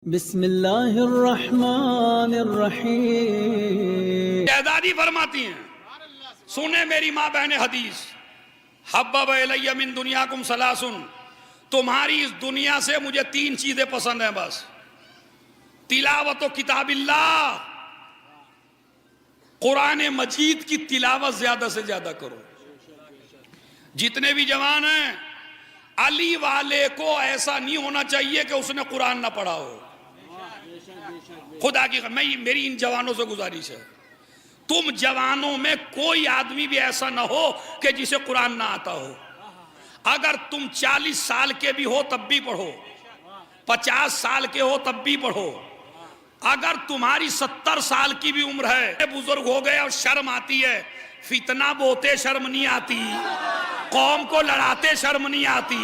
बिस्मिल्लाहिर्रहमानिर्रहीम। शहजादी फरमाती हैं, सुने मेरी माँ बहने हदीस, हब्बब इलैया मिन दुनियाकुम सलासुन, तुम्हारी इस दुनिया से मुझे तीन चीजें पसंद हैं बस। तिलावत किताबिल्लाह, कुरान मजीद की तिलावत ज्यादा से ज्यादा करो। जितने भी जवान हैं, अली वाले को ऐसा नहीं होना चाहिए कि उसने कुरान ना पढ़ा हो। खुदा की मेरी इन जवानों से गुजारिश है, तुम जवानों में कोई आदमी भी ऐसा ना हो कि जिसे कुरान ना आता हो। अगर तुम 40 साल के भी हो तब भी पढ़ो, 50 साल के हो तब भी पढ़ो। अगर तुम्हारी 70 साल की भी उम्र है, बुजुर्ग हो गए और शर्म आती है, फितना बोते शर्म नहीं आती, कौम को लड़ाते शर्म नहीं आती,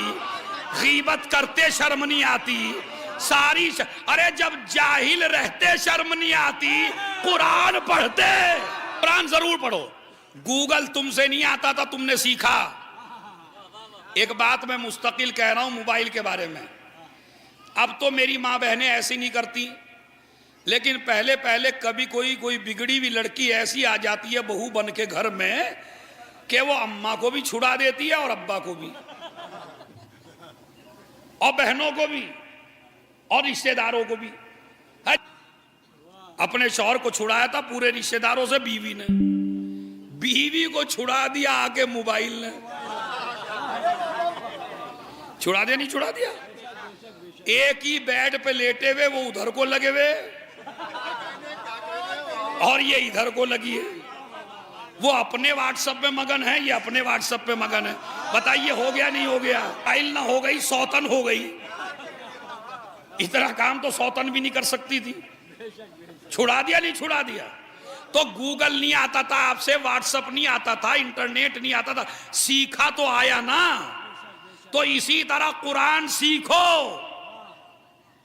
गीबत करते शर्म नहीं आती, अरे जब जाहिल रहते शर्म नहीं आती, कुरान पढ़ते। कुरान जरूर पढ़ो। गूगल तुमसे नहीं आता था, तुमने सीखा। एक बात मैं मुस्तकिल कह रहा हूं मोबाइल के बारे में। अब तो मेरी माँ बहनें ऐसी नहीं करती, लेकिन पहले पहले कभी कोई बिगड़ी हुई लड़की ऐसी आ जाती है बहू बन के घर में कि वो अम्मा को भी छुड़ा देती है और अब्बा को भी, और बहनों को भी, और रिश्तेदारों को भी। अपने शौहर को छुड़ाया था पूरे रिश्तेदारों से, बीवी को छुड़ा दिया आके मोबाइल ने। छुड़ा दिया, नहीं छुड़ा दिया। एक ही बेड पे लेटे हुए वो उधर को लगे हुए और ये इधर को लगी है। वो अपने व्हाट्सएप पे मगन है, ये अपने व्हाट्सएप पे मगन है। बताइए हो गया नहीं हो गया? फाइल ना हो गई, सौतन हो गई। इतना काम तो सौतन भी नहीं कर सकती थी। छुड़ा दिया, नहीं छुड़ा दिया। तो गूगल नहीं आता था आपसे, व्हाट्सएप नहीं आता था, इंटरनेट नहीं आता था, सीखा तो आया ना। तो इसी तरह कुरान सीखो,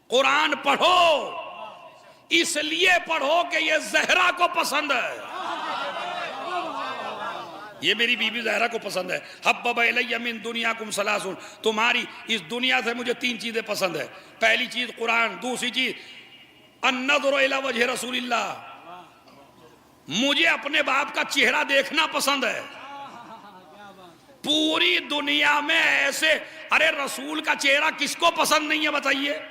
कुरान पढ़ो। इसलिए पढ़ो कि ये जहरा को पसंद है, ये मेरी बीबी जहरा को पसंद है। हब्बब इलैया मिन दुनियाकुम सलासुन, तुम्हारी इस दुनिया से मुझे तीन चीजें पसंद है। पहली चीज कुरान, दूसरी चीज अन्नज़ुरु इला वजहि रसूलिल्लाह, मुझे अपने बाप का चेहरा देखना पसंद है। पूरी दुनिया में ऐसे, अरे रसूल का चेहरा किसको पसंद नहीं है बताइए?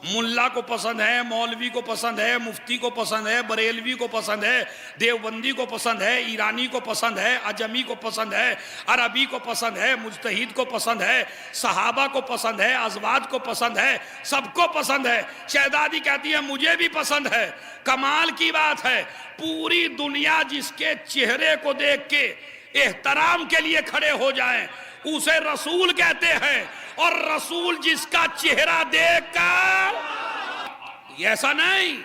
मुल्ला को पसंद है, मौलवी को पसंद है, मुफ्ती को पसंद है, बरेलवी को पसंद है, देवबंदी को पसंद है, ईरानी को पसंद है, अजमी को पसंद है, अरबी को पसंद है, मुज्तहिद को पसंद है, सहाबा को पसंद है, अज़वाज को पसंद है, सबको पसंद है। शहजादी कहती है मुझे भी पसंद है। कमाल की बात है, पूरी दुनिया जिसके चेहरे को देख के एहतराम के लिए खड़े हो जाएं, उसे रसूल कहते हैं। और रसूल जिसका चेहरा देखकर, ऐसा नहीं।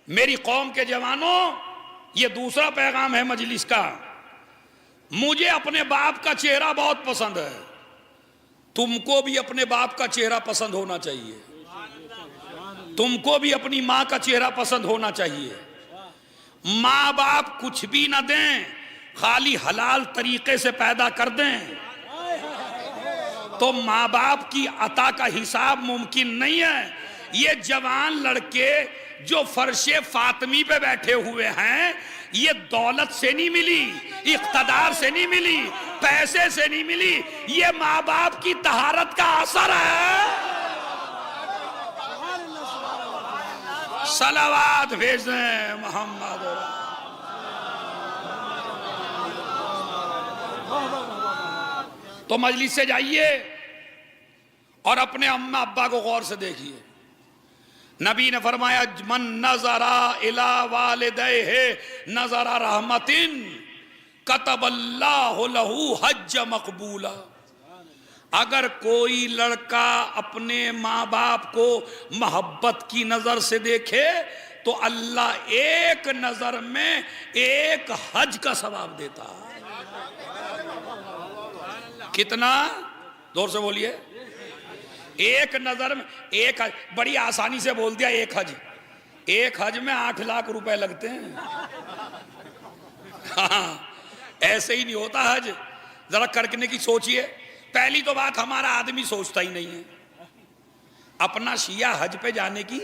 मेरी कौम के जवानों, ये दूसरा पैगाम है मजलिस का। मुझे अपने बाप का चेहरा बहुत पसंद है, तुमको भी अपने बाप का चेहरा पसंद होना चाहिए। तुमको भी अपनी माँ का चेहरा पसंद होना चाहिए। माँ बाप कुछ भी ना दें, खाली हलाल तरीके से पैदा कर दें तो माँ बाप की अता का हिसाब मुमकिन नहीं है। ये जवान लड़के जो फर्शे फातमी पे बैठे हुए हैं, ये दौलत से नहीं मिली, इख्तदार से नहीं मिली, पैसे से नहीं मिली, ये माँ बाप की तहारत का असर है। सलावात भेज दें मोहम्मद। तो मजलिस से जाइए और अपने अम्मा अब्बा को गौर से देखिए। नबी ने फरमाया मन नजरा इला वालिदैहि नजरा रहमतिन कतबल्लाहु लहू हज मकबूला। अगर कोई लड़का अपने माँ बाप को मोहब्बत की नजर से देखे तो अल्लाह एक नजर में एक हज का सवाब देता है। कितना? जोर से बोलिए। एक नजर में एक हज, बड़ी आसानी से बोल दिया एक हज। एक हज में 8 लाख रुपए लगते हैं। हाँ, ऐसे ही नहीं होता हज, जरा करने की सोचिए। पहली तो बात, हमारा आदमी सोचता ही नहीं है। अपना शिया हज पे जाने की,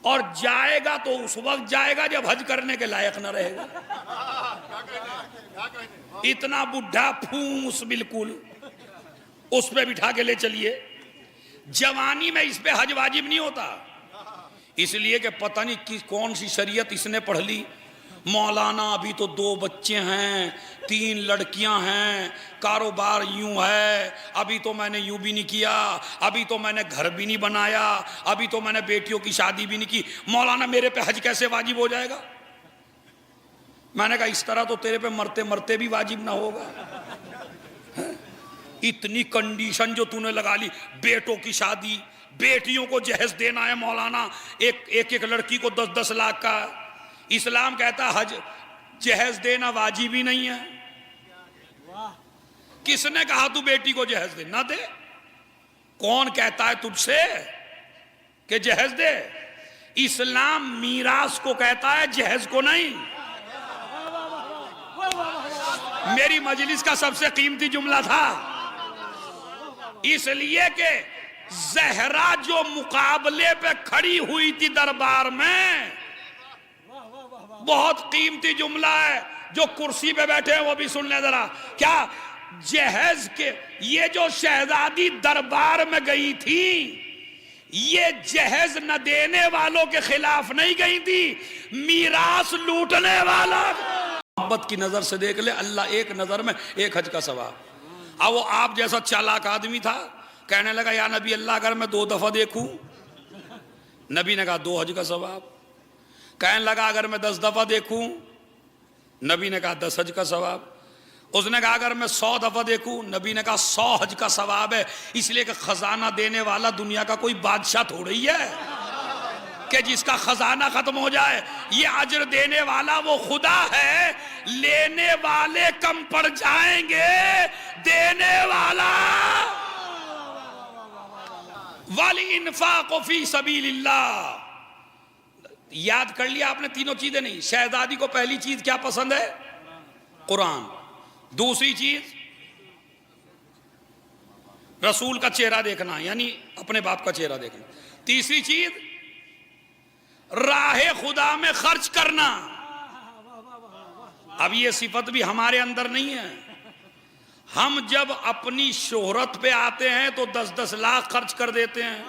और जाएगा तो उस वक्त जाएगा जब हज करने के लायक न रहेगा। इतना बुढ़ा फूस बिल्कुल, उस पे बिठा के ले चलिए। जवानी में इस पे हज वाजिब नहीं होता, इसलिए कि पता नहीं कौन सी शरीयत इसने पढ़ ली। मौलाना अभी तो 2 बच्चे हैं, 3 लड़कियां हैं, कारोबार यूं है, अभी तो मैंने यूं भी नहीं किया, अभी तो मैंने घर भी नहीं बनाया, अभी तो मैंने बेटियों की शादी भी नहीं की, मौलाना मेरे पे हज कैसे वाजिब हो जाएगा? मैंने कहा इस तरह तो तेरे पे मरते मरते भी वाजिब ना होगा। इतनी कंडीशन जो तूने लगा ली, बेटों की शादी, बेटियों को जहेज देना है मौलाना, एक लड़की को 10-10 लाख का। इस्लाम कहता हज जहेज देना वाजिब ही नहीं है। किसने कहा तू बेटी को जहेज दे? ना दे। कौन कहता है तुझसे कि जहेज दे? इस्लाम मीरास को कहता है, जहेज को नहीं। मेरी मजलिस का सबसे कीमती जुमला था, इसलिए कि जहरा जो मुकाबले पे खड़ी हुई थी दरबार में, बहुत कीमती जुमला है, जो कुर्सी पे बैठे हैं वो भी सुन ले जरा। क्या जहेज के ये जो शहजादी दरबार में गई थी, ये जहेज न देने वालों के खिलाफ नहीं गई थी, मीरास लूटने वाला। मोहब्बत की नजर से देख ले, अल्लाह एक नजर में एक हज का सवाब। अब वो आप जैसा चालाक आदमी था, कहने लगा या नबी अल्लाह अगर मैं 2 दफा देखूं, नबी ने कहा 2 हज का सवाब। कहने लगा अगर मैं 10 दफा देखूं, नबी ने कहा 10 हज का सवाब। उसने कहा अगर मैं 100 दफा देखूं, नबी ने कहा 100 हज का सवाब है। इसलिए कि खजाना देने वाला दुनिया का कोई बादशाह थोड़ी है कि जिसका खजाना खत्म हो जाए। ये अजर देने वाला वो खुदा है, लेने वाले कम पड़ जाएंगे, देने वाला वाली इन्फाक़ फी सबीलिल्लाह। याद कर लिया आपने तीनों चीजें? नहीं। शहजादी को पहली चीज क्या पसंद है? कुरान। दूसरी चीज रसूल का चेहरा देखना, यानी अपने बाप का चेहरा देखना। तीसरी चीज राहे खुदा में खर्च करना। अब ये सिफत भी हमारे अंदर नहीं है। हम जब अपनी शोहरत पे आते हैं तो 10-10 लाख खर्च कर देते हैं,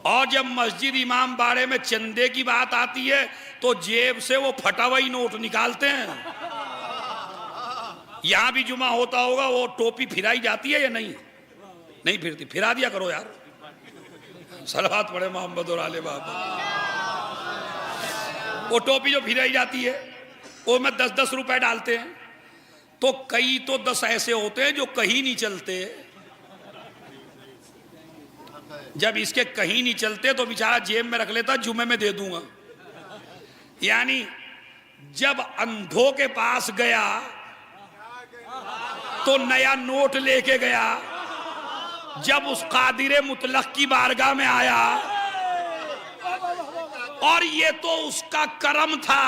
और जब मस्जिद इमाम बाड़े में चंदे की बात आती है तो जेब से वो फटा हुआ नोट निकालते हैं। यहां भी जुमा होता होगा, वो टोपी फिराई जाती है या नहीं? नहीं फिरती, फिरा दिया करो यार। सलावत पढ़े मोहम्मद और आले बाबा। वो टोपी जो फिराई जाती है वो में 10-10 रुपए डालते हैं, तो कई तो 10 ऐसे होते हैं जो कहीं नहीं चलते। जब इसके कहीं नहीं चलते तो बेचारा जेब में रख लेता, जुमे में दे दूंगा। यानी जब अंधों के पास गया तो नया नोट लेके गया, जब उस कादिरे मुतलक की बारगाह में आया, और ये तो उसका करम था,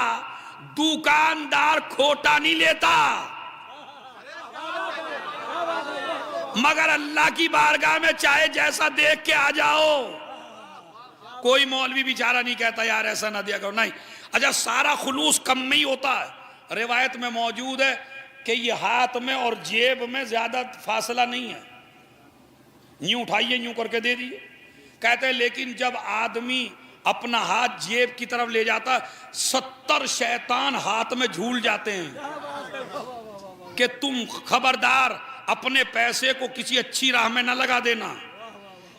दुकानदार खोटा नहीं लेता, मगर अल्लाह की बारगाह में चाहे जैसा देख के आ जाओ, कोई मौलवी बेचारा नहीं कहता यार ऐसा ना दिया करो, नहीं। अच्छा, सारा खुलूस कम में ही होता है। रिवायत में मौजूद है कि ये हाथ में और जेब में ज्यादा फासला नहीं है, यूं उठाइए यूं करके दे दिए। कहते हैं लेकिन जब आदमी अपना हाथ जेब की तरफ ले जाता, 70 शैतान हाथ में झूल जाते हैं कि तुम खबरदार अपने पैसे को किसी अच्छी राह में न लगा देना।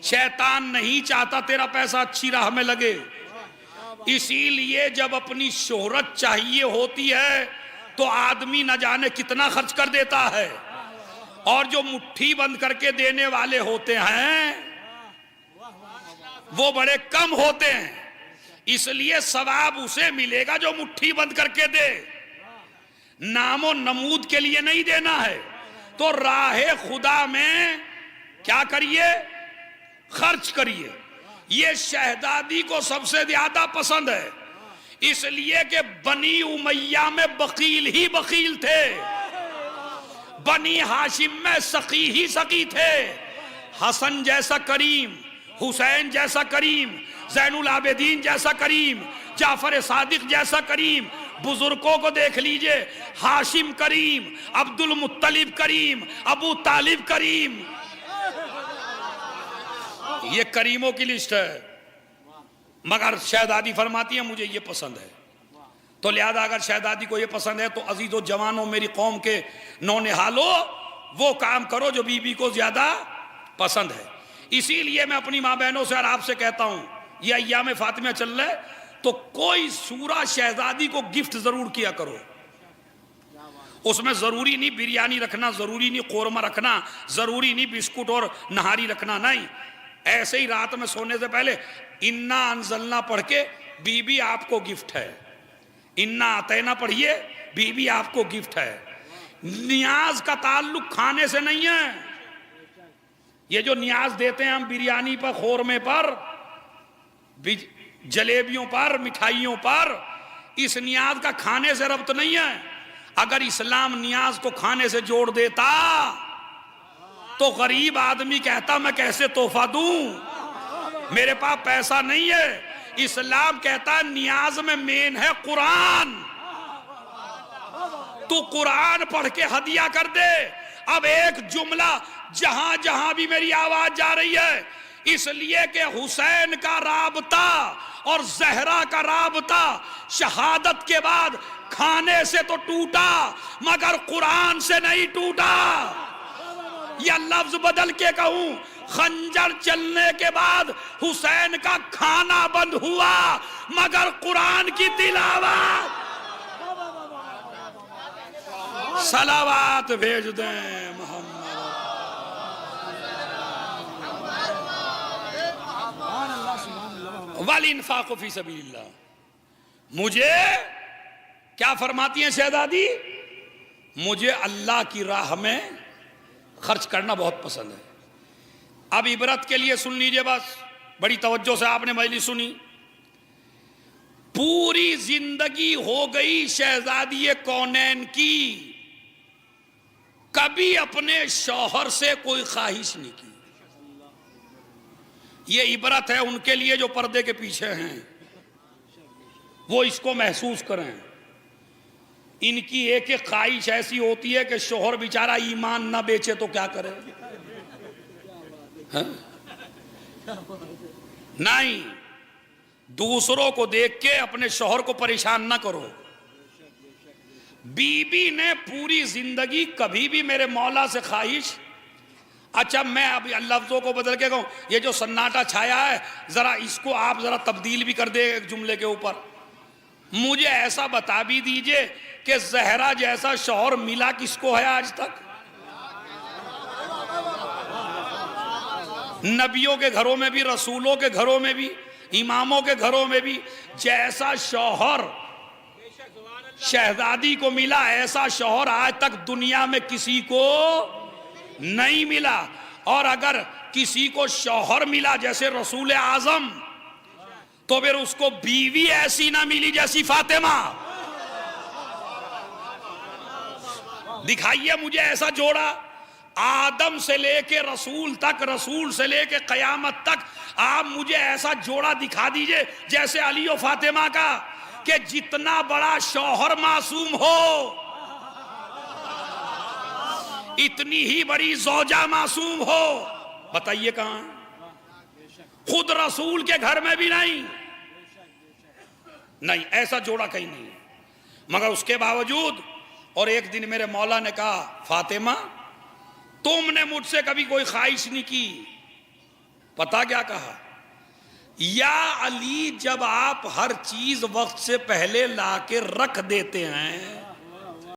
शैतान नहीं चाहता तेरा पैसा अच्छी राह में लगे। इसीलिए जब अपनी शोहरत चाहिए होती है तो आदमी न जाने कितना खर्च कर देता है, और जो मुट्ठी बंद करके देने वाले होते हैं वो बड़े कम होते हैं। इसलिए सवाब उसे मिलेगा जो मुट्ठी बंद करके दे, नामो नमूद के लिए नहीं देना है। तो राहे खुदा में क्या करिए? खर्च करिए। ये शहजादी को सबसे ज्यादा पसंद है, इसलिए कि बनी उमैया में बकील ही बकील थे, बनी हाशिम में सकी ही सकी थे, हसन जैसा करीम, हुसैन जैसा करीम, जैनुल आबिदीन जैसा करीम, जाफर सादिक जैसा करीम, बुजुर्गों को देख लीजिए, हाशिम करीम, अब्दुल मुत्तलिब करीम, अबू तालिब करीम। ये करीमों की लिस्ट है। मगर शहजादी फरमाती है मुझे ये पसंद है। तो लिहाजा अगर शहजादी को ये पसंद है तो अजीजों जवानों, मेरी कौम के नौनिहालो, वो काम करो जो बीबी को ज्यादा पसंद है। इसीलिए मैं अपनी माँ बहनों से और आपसे कहता हूं, ये अय्याम फातिमा चल रहा है तो कोई सूरा शहजादी को गिफ्ट जरूर किया करो। उसमें जरूरी नहीं बिरयानी रखना, जरूरी नहीं कोरमा रखना, जरूरी नहीं बिस्कुट और नहारी रखना, नहीं। ऐसे ही रात में सोने से पहले इन्ना अनजलना पढ़ के बीबी आपको गिफ्ट है, इन्ना अतैना पढ़िए, बीबी आपको गिफ्ट है। नियाज का ताल्लुक खाने से नहीं है। ये जो नियाज देते हैं हम बिरयानी पर, खोरमे पर, जलेबियों पर, मिठाइयों पर, इस नियाज का खाने से रब्त नहीं है। अगर इस्लाम नियाज को खाने से जोड़ देता तो गरीब आदमी कहता मैं कैसे तोहफा दूं, मेरे पास पैसा नहीं है। इस्लाम कहता नियाज में मेन है कुरान, तू कुरान पढ़ के हदिया कर दे। अब एक जुमला जहां जहां भी मेरी आवाज जा रही है, इसलिए कि हुसैन का राबता और जहरा का राबता शहादत के बाद खाने से तो टूटा मगर कुरान से नहीं टूटा। या लफ्ज बदल के कहूं, खंजर चलने के बाद हुसैन का खाना बंद हुआ मगर कुरान की तिलावत। सलावात भेज दें मोहम्मद। वल इन्फाक़ फी सबीलिल्लाह। मुझे क्या फरमाती हैं शहजादी, मुझे अल्लाह की राह में खर्च करना बहुत पसंद है। अब इबरत के लिए सुन लीजिए, बस बड़ी तवज्जो से आपने मजलिस सुनी। पूरी जिंदगी हो गई शहजादी कौनैन की, कभी अपने शौहर से कोई ख्वाहिश नहीं की। ये इबरत है उनके लिए जो पर्दे के पीछे हैं, वो इसको महसूस करें। इनकी एक एक ख्वाहिश ऐसी होती है कि शोहर बेचारा ईमान ना बेचे तो क्या करे, नहीं। दूसरों को देख के अपने शोहर को परेशान ना करो। बीबी ने पूरी जिंदगी कभी भी मेरे मौला से ख्वाहिश, अच्छा मैं अब लफ्जों को बदल के कहूं, ये जो सन्नाटा छाया है जरा इसको आप जरा तब्दील भी कर दे एक जुमले के ऊपर। मुझे ऐसा बता भी दीजिए कि जहरा जैसा शौहर मिला किसको है आज तक? नबियों के घरों में भी, रसूलों के घरों में भी, इमामों के घरों में भी जैसा शौहर शहजादी को मिला, ऐसा शौहर आज तक दुनिया में किसी को नहीं मिला। और अगर किसी को शौहर मिला जैसे रसूल आजम, तो फिर उसको बीवी ऐसी ना मिली जैसी फातिमा। दिखाइए मुझे ऐसा जोड़ा, आदम से लेके रसूल तक, रसूल से लेके कयामत तक आप मुझे ऐसा जोड़ा दिखा दीजिए जैसे अली और फातिमा का, कि जितना बड़ा शौहर मासूम हो इतनी ही बड़ी ज़ौजा मासूम हो। बताइए कहां? खुद रसूल के घर में भी नहीं, नहीं ऐसा जोड़ा कहीं नहीं। मगर उसके बावजूद, और एक दिन मेरे मौला ने कहा, फातिमा तुमने मुझसे कभी कोई ख्वाहिश नहीं की। पता क्या कहा? या अली, जब आप हर चीज वक्त से पहले लाके रख देते हैं